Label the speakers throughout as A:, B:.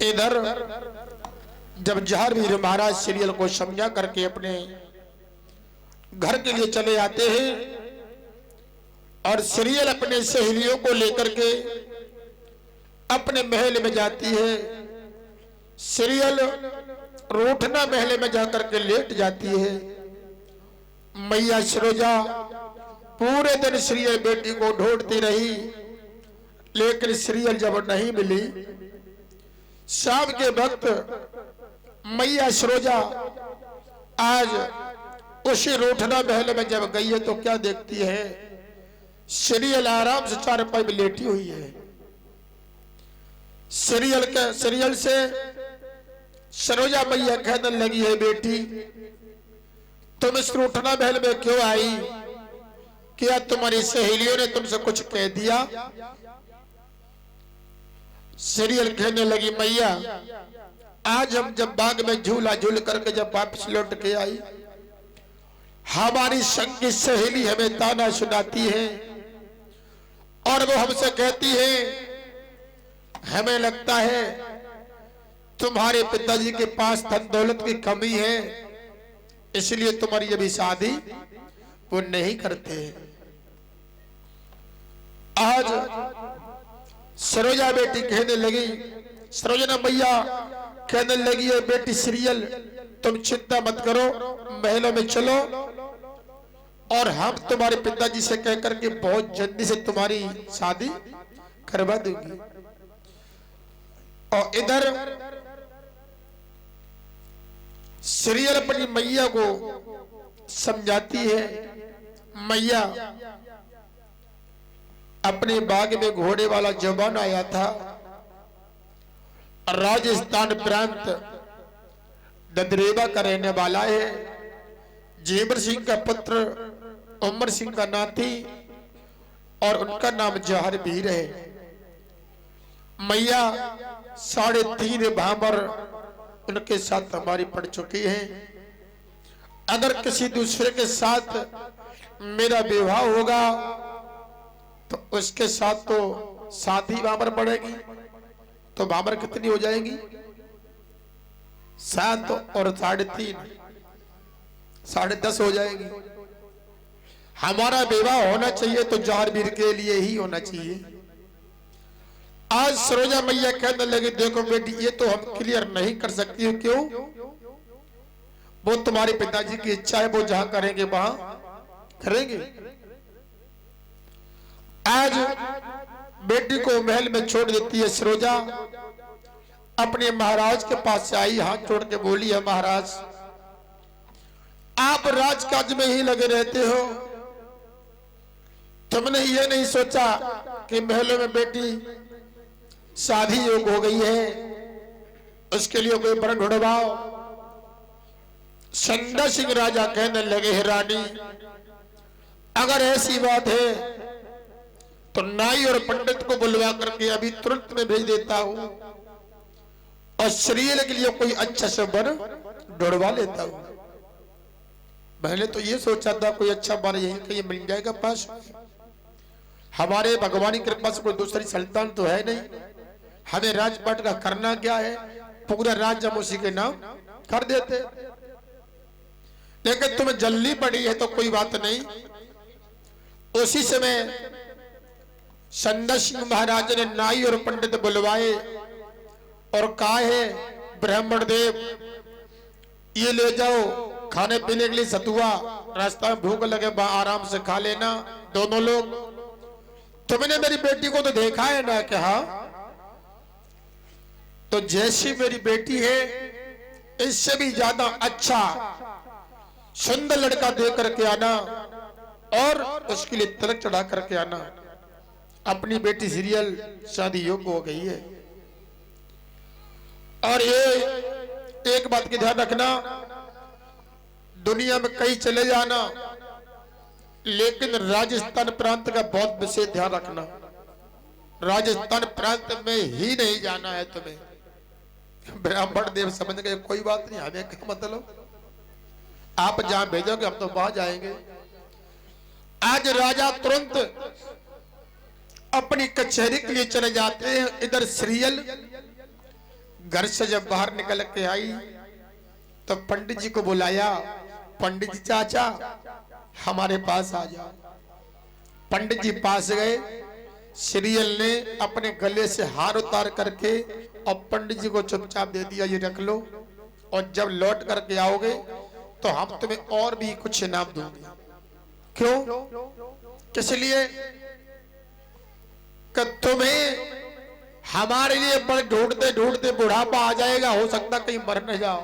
A: इधर जब जहारवीर महाराज सीरियल को समझा करके अपने घर के लिए चले आते हैं और सीरियल अपने सहेलियों को लेकर के अपने महल में जाती है। सीरियल रूठना महल में जाकर के लेट जाती है। मैया सरोजा पूरे दिन सीरियल बेटी को ढूंढती रही, लेकिन सीरियल जब नहीं मिली, शाम के वक्त मैया सरोजा आज उसी रूठना महल में जब गई है तो क्या देखती है, सीरियल आराम से चारपाई में लेटी हुई है। सीरियल से सरोजा मैया कहने लगी है, बेटी तुम इस रूठना महल में क्यों आई? क्या तुम्हारी सहेलियों ने तुमसे कुछ कह दिया? सीरियल कहने लगी, मैया आज हम जब बाग में झूला झूल करके जब वापस लौट के आई, हमारी संगी सहेली हमें ताना सुनाती है और वो हमसे कहती है, हमें लगता है तुम्हारे पिताजी के पास धन दौलत की कमी है, इसलिए तुम्हारी अभी शादी वो नहीं करते। आज सरोजा बेटी कहने लगी, सरोजना मैया कहने लगी है, बेटी सीरियल तुम चिंता मत करो, महलों में चलो और हम तुम्हारे पिताजी से कह करके बहुत जल्दी से तुम्हारी शादी करवा दूंगी। और इधर सीरियल अपनी मैया को समझाती है, मैया अपने बाग में घोड़े वाला जवान आया था, राजस्थान प्रांत ददरेवा का रहने वाला है, जेबर सिंह का पुत्र, उमर सिंह का नाती और उनका नाम जहारवीर है। मैया 3.5 भाबर उनके साथ हमारी पड़ चुकी है। अगर किसी दूसरे के साथ मेरा विवाह होगा तो उसके साथ तो 7 ही भाबर पड़ेगी, तो भाबर कितनी हो जाएंगी? 7 और 3.5 10.5 हो जाएगी। हमारा विवाह होना चाहिए तो जहारवीर के लिए ही होना चाहिए। आज सरोजा मैया कहने लगी, देखो बेटी ये तो हम क्लियर नहीं कर सकती हो। क्यों? वो तुम्हारे पिताजी की इच्छा है, वो जहां करेंगे वहां करेंगे। आज बेटी को महल में छोड़ देती है सरोजा, अपने महाराज के पास से आई, हाथ जोड़ के बोली है, महाराज आप राजकाज में ही लगे रहते हो, तुमने ये नहीं सोचा कि महलों में बेटी शादी योग हो गई है, उसके लिए कोई वर ढूंढवाओ। संदा सिंह राजा कहने लगे, है रानी अगर ऐसी बात है तो नाई और पंडित को बुलवा करके अभी तुरंत में भेज देता हूं और सीरियल के लिए कोई अच्छा सा वर ढूंढवा लेता हूं। पहले तो ये सोचा था कोई अच्छा वर यहीं कहीं मिल जाएगा पास, हमारे भगवान की कृपा से कोई दूसरी संतान तो है नहीं, हमें राजपाट का करना क्या है, पूरा राज्य हम उसी के नाम कर देते। लेकिन तुम्हें जल्दी पड़ी है तो कोई बात नहीं। उसी समय संदा सिंह महाराज ने नाई और पंडित बुलवाए और कहा है, ब्राह्मण देव ये ले जाओ खाने पीने के लिए सतुआ, रास्ता में भूख लगे आराम से खा लेना दोनों लोग। तुमने मेरी बेटी को तो देखा है ना कि हाँ, तो जैसी मेरी बेटी है इससे भी ज्यादा अच्छा सुंदर लड़का दे करके आना और उसके लिए तिलक चढ़ा करके आना। अपनी बेटी सीरियल शादी योग्य हो गई है। और ये एक बात की ध्यान रखना, दुनिया में कहीं चले जाना लेकिन राजस्थान प्रांत का बहुत विशेष ध्यान रखना। राजस्थान प्रांत में ही नहीं जाना है तुम्हें। ब्राह्मण देव समझ गए, कोई बात नहीं, हमें क्या मतलब, आप जहां भेजोगे हम तो वहां जाएंगे। आज राजा तुरंत अपनी कचहरी के लिए चले जाते हैं। इधर सीरियल घर से जब बाहर निकल के आई तो पंडित जी को बुलाया। पंडित जी चाचा हमारे पास आ जाओ। पंडित जी पास गए। सीरियल ने अपने गले से हार उतार करके और पंडित जी को चुपचाप दे दिया, ये रख लो, और जब लौट करके आओगे तो हम तुम्हें और भी कुछ इनाम दूंगे। क्यों? किस लिए? कि तुम्हें हमारे लिए पर ढूंढते ढूंढते बुढ़ापा आ जाएगा, हो सकता कहीं मर न जाओ,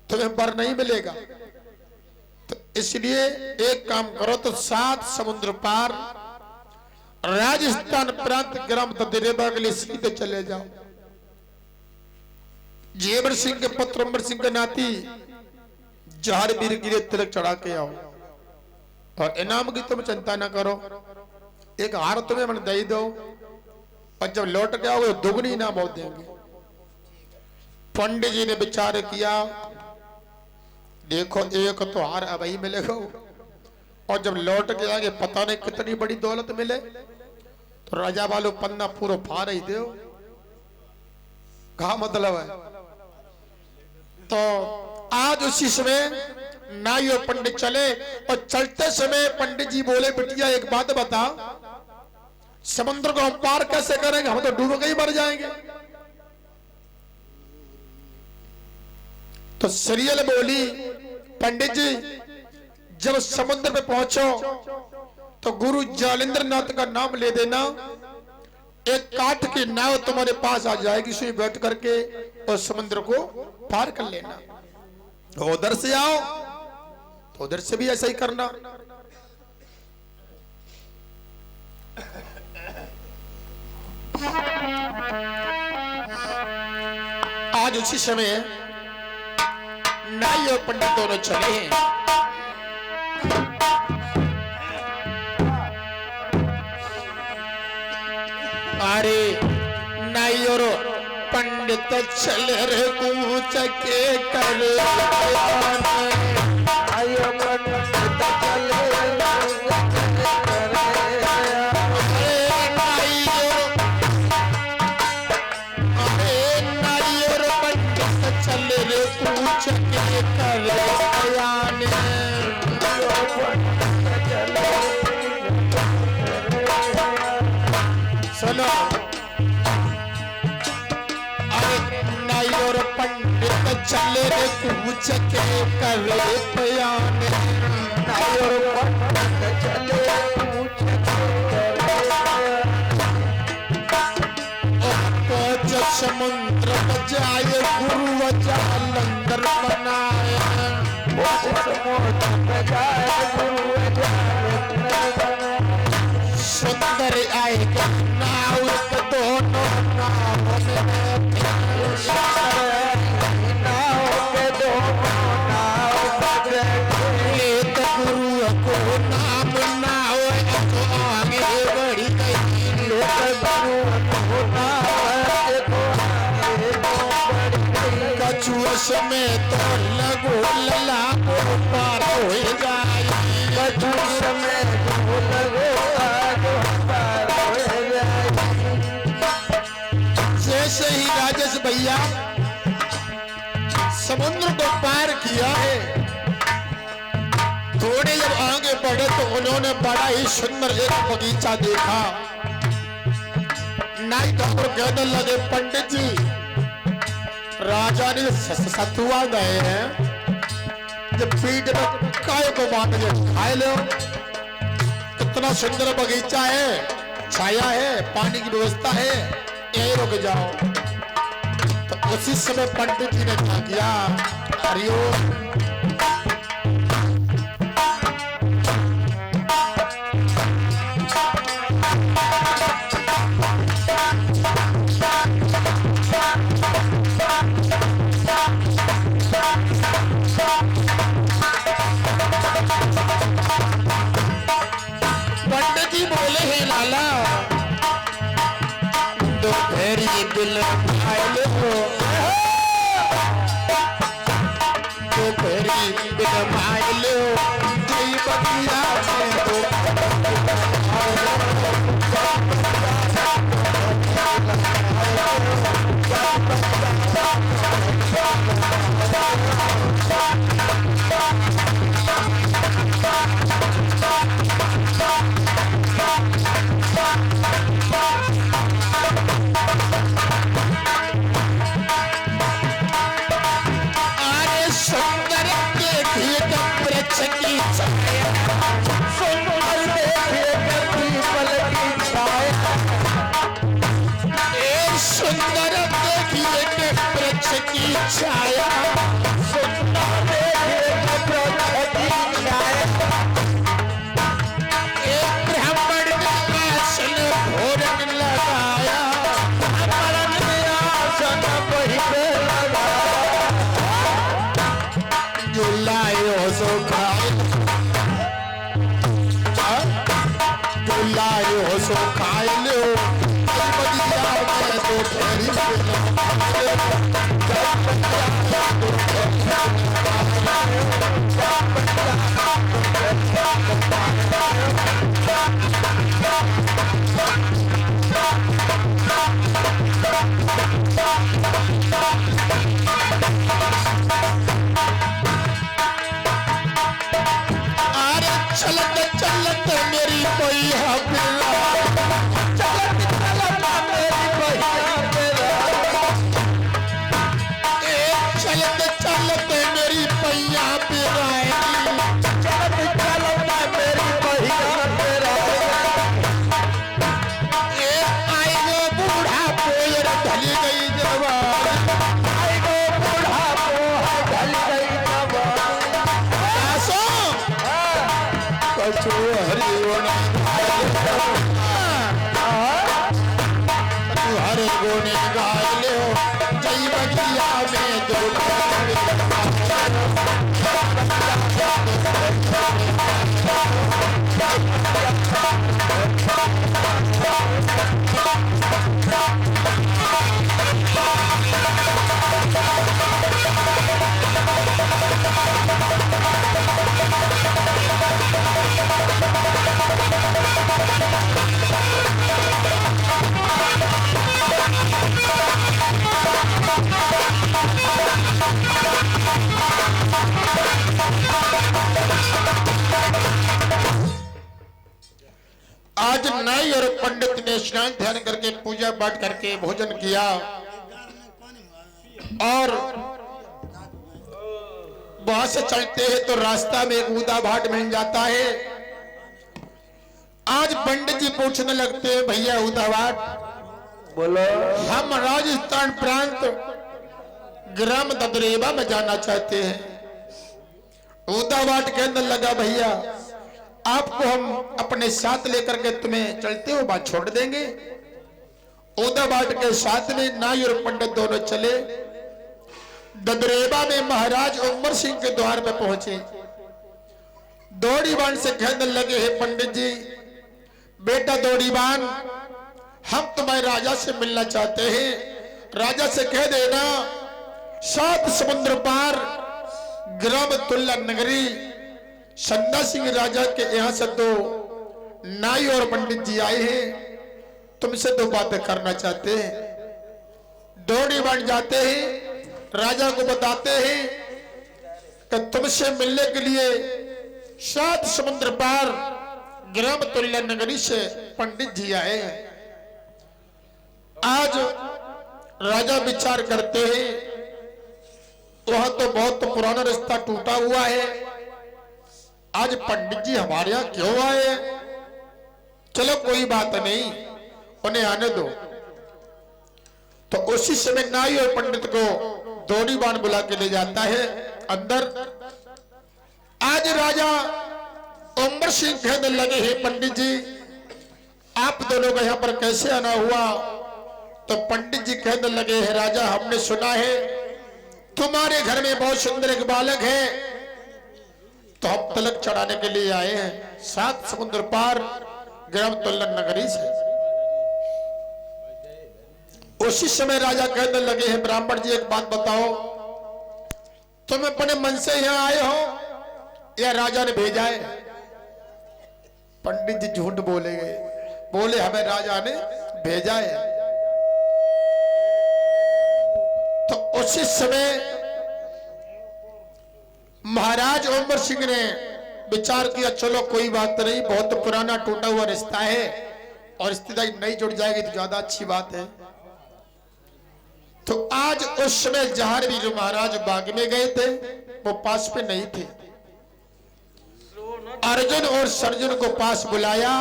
A: तुम्हें बर नहीं मिलेगा। तो इसलिए एक काम करो, तो 7 समुद्र पार राजस्थान प्रांत ग्राम ददेरेबा के लिए सीधे चले जाओ। जेवर सिंह के पुत्र अमर सिंह के नाती जहर वीर के लिए तिलक चढ़ा के आओ, और इनाम की तुम चिंता ना करो, एक हार तुम्हें मन दे दो, और जब लौट के आओगे दुगनी इनाम और देंगे। पंडित जी ने विचार किया, देखो एक तो हार अब ही मिलेगा, और जब लौट के आगे पता नहीं कितनी बड़ी दौलत मिले, तो राजा वालों पन्ना पूरा फाड़ ही दो, कहा मतलब है। तो आज उसी समय नाई और पंडित चले, और चलते समय पंडित जी बोले, बिटिया एक बात बता, समुद्र को हम पार कैसे करेंगे, हम तो डूब के ही मर जाएंगे। तो सीरियल बोली, पंडित जी जब समुद्र पे पहुंचो तो गुरु जालिंद्र नाथ का नाम ले देना, एक काठ की नाव तुम्हारे पास आ जाएगी, उसमें बैठ करके और समुद्र को पार कर लेना। तो उधर से आओ तो उधर से भी ऐसा ही करना। आज उसी समय नाई और पंडित दोनों चले हैं। अरे नाई और पंडित चले रे कूच के करे, आयो पंडित चले सुनो, अरे नाई और पंडित चले रे कूच के करे बयान, नाई और पंडित चले कूच के करे, समुद्र बजाए गुरु जालंधर बनाए, समुद्र बजाए गुरु जालंधर सुंदर आएगा नाव के दोनों नाव में, नाव के दोनों नाव बजे तो गुरु को नाम नाव तो आगे बढ़ी गई, गुरु को नाव तो आगे बढ़ी गई, कछुआ में तो लगो लला को पार हो जाए, कछुआ में तो लगो जैसे ही राजेश भैया समुद्र को पार किया है, थोड़े जब आगे बढ़े तो उन्होंने बड़ा ही सुंदर एक बगीचा देखा। नाई ठाकुर कहने लगे, पंडित जी राजा ने सतुआ गए हैं, जब पीठ में काय को बांट के खाए लो, कितना सुंदर बगीचा है, छाया है, पानी की व्यवस्था है, यही रुक जाओ। तो उसी समय पंडित जी ने क्या किया, हरिओम पंडित जी बोले, हे लाला दोपहरी बिल भाई लो, दोपहरी बिल भाई लो, जय बतिया में दो सुंदर देखिए के वृक्ष की छाया,
B: सुंदर देखिए के वृक्ष की छाया।
A: एक ब्राह्मण ने आसन भोजन लगाया,
B: ब्राह्मण ने आसन वहीं पे लगाया।
A: जो लायो सो खाए, जो लायो सो खाए लो, बगिया में तो ठहरी चलत चलत मेरी पैया पिला,
B: चलत चलत मेरी पैया पिला।
A: चलत चलत मेरी पैया पिराएगी,
B: चलत चलत मेरी पैया पिराएगी।
A: आई गो बूढ़ा पोयर ढली गई जवान,
B: आई गो बूढ़ा पोहा ढल गई जवान।
A: कछु हरि हरे गोने गाय ले जय बगिया में दो आज नाई और पंडित ने स्नान ध्यान करके पूजा पाठ करके भोजन किया और वहां से चलते हैं तो रास्ता में एक ऊदा भाट मिल जाता है। आज पंडित जी पूछने लगते हैं, भैया ऊदा भाट,
B: बोलो।
A: हम राजस्थान प्रांत ग्राम ददरेवा में जाना चाहते हैं। ऊदा भाट कहने लगा, भैया आपको हम अपने साथ लेकर के तुम्हें चलते हो बात छोड़ देंगे। ऊदा भाट के साथ में नाई और पंडित दोनों चले। ददरेवा में महाराज उमर सिंह के द्वार पे पहुंचे। दौड़ीबान से कहने लगे, हे पंडित जी, बेटा दौड़ीबान, हम तुम्हारे राजा से मिलना चाहते हैं। राजा से कह देना 7 समुद्र पार ग्राम तुल्ला नगरी संदा सिंह राजा के यहाँ से तो नाई और पंडित जी आए हैं, तुमसे दो बातें करना चाहते हैं। दौड़ी बन जाते हैं, राजा को बताते हैं कि तुमसे मिलने के लिए 7 समुद्र पार ग्राम तुल्य नगरी से पंडित जी आए हैं। आज राजा विचार करते हैं, वहां तो बहुत पुराना रिश्ता टूटा हुआ है, आज पंडित जी हमारे यहाँ क्यों आए? चलो कोई बात नहीं, उन्हें आने दो। तो उसी समय नाई और पंडित को दौड़ीबान बुला के ले जाता है अंदर। आज राजा उमर सिंह कहने लगे, हे पंडित जी, आप दोनों का यहाँ पर कैसे आना हुआ? तो पंडित जी कहने लगे, हे राजा, हमने सुना है तुम्हारे घर में बहुत सुंदर एक बालक है, तो हम तिलक चढ़ाने के लिए आए हैं 7 समुद्र पार ग्राम तुल्लन नगरी से। उसी समय राजा कहने लगे, हैं ब्राह्मण जी, एक बात बताओ, तुम अपने मन से यहाँ आए हो या राजा ने भेजा है? पंडित जी झूठ बोले गए, बोले हमें राजा ने भेजा है। तो उसी समय महाराज उमर सिंह ने विचार किया, चलो कोई बात नहीं, बहुत पुराना टूटा हुआ रिश्ता है और रिश्तेदारी नहीं जुड़ जाएगी तो ज्यादा अच्छी बात है। तो आज उस समय जहांगीर महाराज बाग में गए थे, वो पास पे नहीं थे। अर्जुन और सर्जुन को पास बुलाया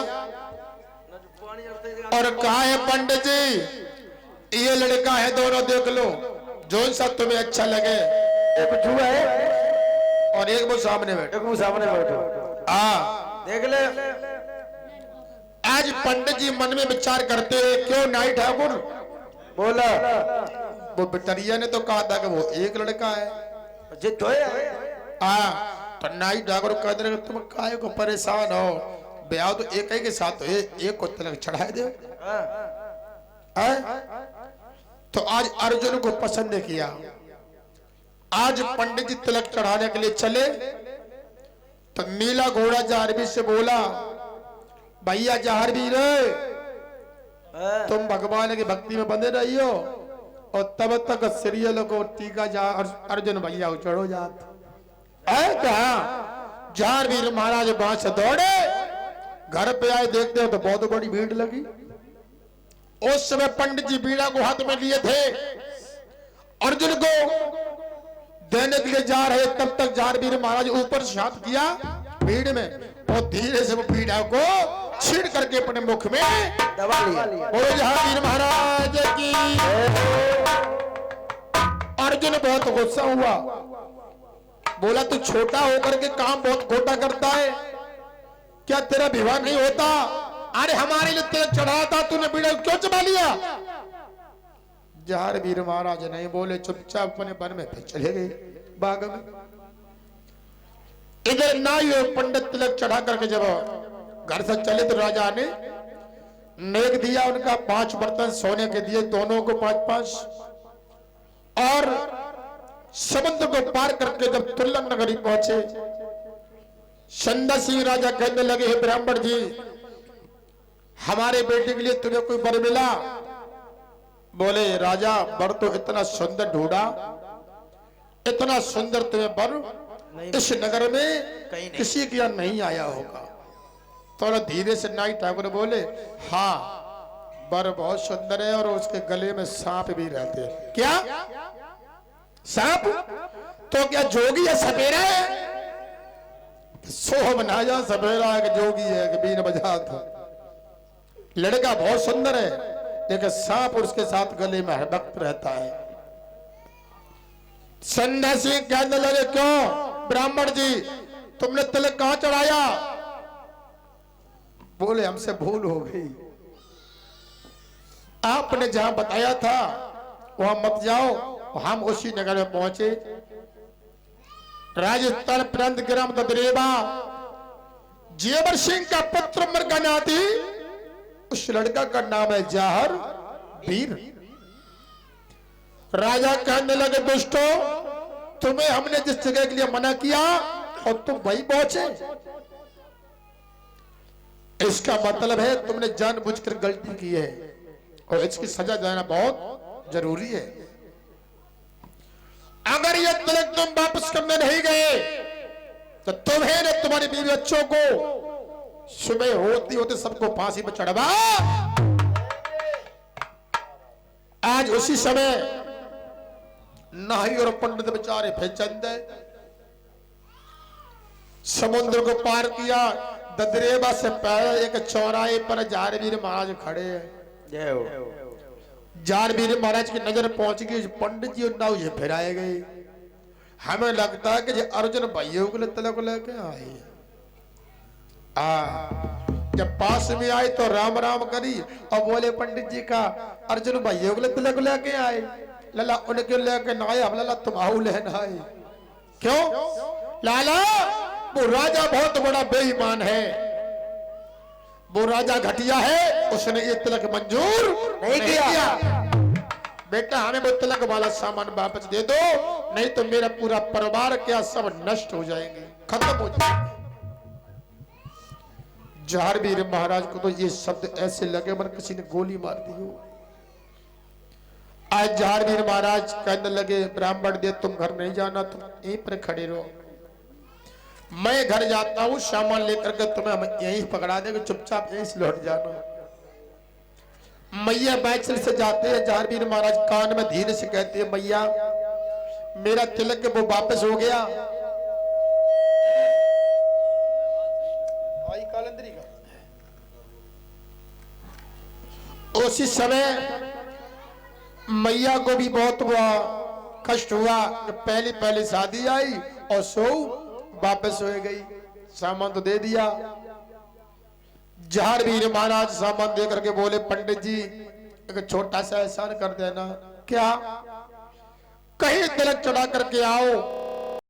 A: और कहा है, पंडित जी, ये लड़का है, दोनों देख लो जो सा तुम्हें अच्छा लगे।
B: एक छुआ है
A: और एक वो सामने बैठो।
B: एक मुंह सामने बैठो।
A: हाँ
B: देख ले।
A: आज पंडित जी मन में विचार करते हैं, क्यों नाई ठाकुर
B: बोला
A: वो बिटरिया ने तो कहा था कि वो एक लड़का है।
B: जिद तो है।
A: हाँ तो नाई ठाकुर कहते रहे तुम काहे को परेशान हो, ब्याह तो एक ही के साथ हो, एक को तिलक चढ़ा दे। तो आज अर्जुन को पसंद किया। आज पंडित जी तिलक चढ़ाने के लिए चले तो नीला घोड़ा जाहरवीर से बोला, भैया जाहरवीर तुम भगवान की भक्ति में बंधे रही हो और तब तक सीरियल को टीका जा अर्जुन भैया चढ़ो जात है। तो हाँ जाहरवीर महाराज वहां से दौड़े, घर पे आए, देखते हो तो बहुत बड़ी भीड़ लगी। उस समय पंडित जी बीड़ा को हाथ में लिए थे, अर्जुन को देने के लिए जा रहे, तब तक जाहरवीर महाराज ऊपर से हाथ किया भीड़ में, बहुत धीरे से वो बीड़ा को छीन करके अपने मुख में
B: दबा लिया।
A: बोलो जाहरवीर महाराज की। अर्जुन बहुत गुस्सा हुआ, बोला तू छोटा होकर के काम बहुत खोटा करता है, क्या तेरा विवाह नहीं होता? अरे हमारे लिए तिलक चढ़ाया था, तूने बीड़ा क्यों चबा लिया? जाहरवीर महाराज नहीं बोले, चुपचाप अपने वन में फिर चले गए बाग में। इधर नाई पंडित तिलक चढ़ा करके जब घर से चले तो राजा ने नेक दिया उनका, 5 बर्तन सोने के दिए दोनों को 5-5। और समुद्र को पार करके जब तुल्लम नगरी पहुंचे, संदा सिंह राजा कहने लगे, हे ब्राह्मण जी हमारे बेटे के लिए तुम्हें कोई वर मिला? बोले राजा वर तो इतना सुंदर ढूंढा, इतना सुंदर तुम्हें वर इस नगर में किसी के यहाँ नहीं आया होगा। थोड़ा धीरे से नाई ठाकुर बोले, हाँ वर बहुत सुंदर है और उसके गले में सांप भी रहते हैं। क्या सांप? तो क्या जोगी है सपेरा है? सोहम ना जा सपेरा है कि जोगी है कि बीन बजा था। लड़का बहुत सुंदर है लेकिन सांप उसके साथ गले में हड़कता रहता है। सन्यासी कहने लगे, क्यों ब्राह्मण जी तुमने तिलक कहां चढ़ाया? बोले हमसे भूल हो गई, आपने जहां बताया था वहां मत जाओ। हम उसी नगर में पहुंचे, राजस्थान प्रांत ग्राम ददरेवा, जेवर सिंह का पुत्र मृगनाथी, उस लड़का का नाम है जाहरवीर। राजा कहने लगे, दुष्टो तुम्हें हमने जिस जगह के लिए मना किया और तुम वहीं पहुंचे, इसका मतलब है तुमने जानबूझकर गलती की है और इसकी सजा देना बहुत जरूरी है। अगर ये तिलक तुम वापस करने नहीं गए तो तुम्हें न तुम्हारी बीवी बच्चों को सुबह होती होते सबको फांसी पर चढ़वा। आज उसी समय नाई और पंडित बेचारे फिर चंदे समुद्र को पार किया। ददरेवा से पहले एक चौराहे पर जाहरवीर महाराज खड़े हैं। जाहरवीर महाराज की नजर पहुंच गई, पंडित जी और नाव ये फिराए गए। हमें लगता है कि ये अर्जुन भाइयों के लिए तिलक लेके आए। जब पास में आए तो राम राम करी और बोले, पंडित जी का अर्जुन भाइयों के लिए तिलक लेके आए? लला उनके लेके ना आए, हम लला तुम आओ लेना आए। क्यों लाला? वो राजा बहुत बड़ा बेईमान है, वो राजा घटिया है, उसने ये तिलक मंजूर नहीं किया। बेटा हमें वो तिलक वाला सामान वापस दे दो, नहीं तो मेरा पूरा परिवार क्या सब नष्ट हो जाएंगे, खत्म हो जाएंगे। जाहरवीर महाराज को तो ये शब्द ऐसे लगे मन किसी ने गोली मार दी हो। आज जाहरवीर महाराज कहने लगे, ब्राह्मण दे तुम घर नहीं जाना, तुम यहीं पर खड़े रहो, मैं घर जाता हूं, सामान लेकर के तुम्हें हम यहीं पकड़ा देंगे, चुपचाप यहीं से लौट जाना। मैया बैचल से जाते हैं, जाहरवीर महाराज कान में धीरे से कहते हैं, मैया मेरा तिलक वो वापस हो गया। उसी समय मैया को भी बहुत हुआ कष्ट हुआ। पहली पहली शादी आई और सो वापस हो गई। सामान तो दे दिया। जहार वीर महाराज सामान दे करके बोले पंडित जी एक छोटा सा एहसान कर देना। क्या? कहीं तिलक चढ़ा करके आओ